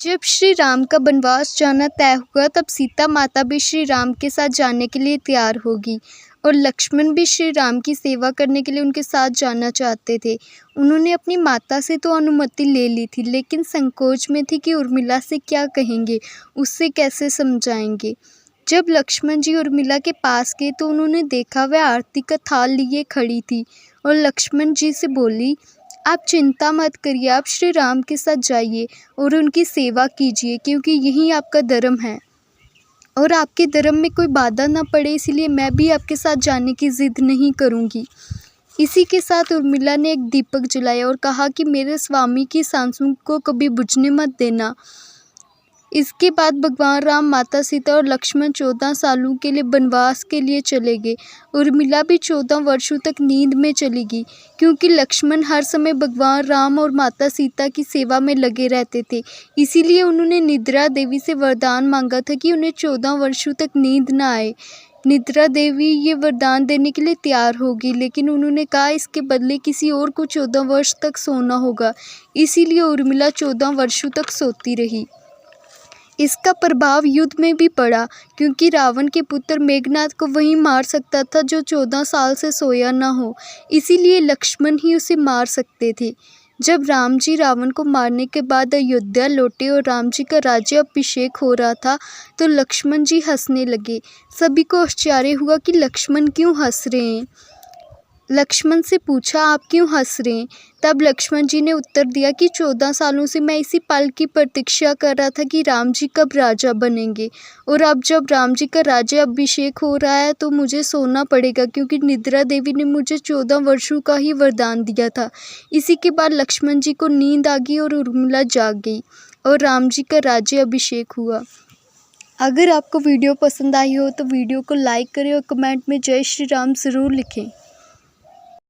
जब श्री राम का वनवास जाना तय हुआ तब सीता माता भी श्री राम के साथ जाने के लिए तैयार होगी और लक्ष्मण भी श्री राम की सेवा करने के लिए उनके साथ जाना चाहते थे। उन्होंने अपनी माता से तो अनुमति ले ली थी, लेकिन संकोच में थी कि उर्मिला से क्या कहेंगे, उससे कैसे समझाएंगे। जब लक्ष्मण जी उर्मिला के पास गए तो उन्होंने देखा वह आरती का थाल लिए खड़ी थी और लक्ष्मण जी से बोली, आप चिंता मत करिए, आप श्री राम के साथ जाइए और उनकी सेवा कीजिए, क्योंकि यही आपका धर्म है और आपके धर्म में कोई बाधा ना पड़े, इसीलिए मैं भी आपके साथ जाने की ज़िद नहीं करूँगी। इसी के साथ उर्मिला ने एक दीपक जलाया और कहा कि मेरे स्वामी की सांसों को कभी बुझने मत देना। इसके बाद भगवान राम, माता सीता और लक्ष्मण 14 सालों के लिए वनवास के लिए चले गए। उर्मिला भी 14 वर्षों तक नींद में चली गई, क्योंकि लक्ष्मण हर समय भगवान राम और माता सीता की सेवा में लगे रहते थे। इसीलिए उन्होंने निद्रा देवी से वरदान मांगा था कि उन्हें 14 वर्षों तक नींद न आए। निद्रा देवी ये वरदान देने के लिए तैयार होगी, लेकिन उन्होंने कहा इसके बदले किसी और को 14 वर्ष तक सोना होगा। इसीलिए उर्मिला 14 वर्षों तक सोती रही। इसका प्रभाव युद्ध में भी पड़ा, क्योंकि रावण के पुत्र मेघनाद को वही मार सकता था जो 14 साल से सोया न हो। इसीलिए लक्ष्मण ही उसे मार सकते थे। जब राम जी रावण को मारने के बाद अयोध्या लौटे और राम जी का राज्य अभिषेक हो रहा था तो लक्ष्मण जी हंसने लगे। सभी को आश्चर्य हुआ कि लक्ष्मण क्यों हंस रहे हैं। लक्ष्मण से पूछा, आप क्यों हंस रहे हैं? तब लक्ष्मण जी ने उत्तर दिया कि 14 सालों से मैं इसी पल की प्रतीक्षा कर रहा था कि राम जी कब राजा बनेंगे, और अब जब राम जी का राज्य अभिषेक हो रहा है तो मुझे सोना पड़ेगा, क्योंकि निद्रा देवी ने मुझे 14 वर्षों का ही वरदान दिया था। इसी के बाद लक्ष्मण जी को नींद आ गई और उर्मिला जाग गई और राम जी का राज्य अभिषेक हुआ। अगर आपको वीडियो पसंद आई हो तो वीडियो को लाइक करें और कमेंट में जय श्री राम ज़रूर लिखें।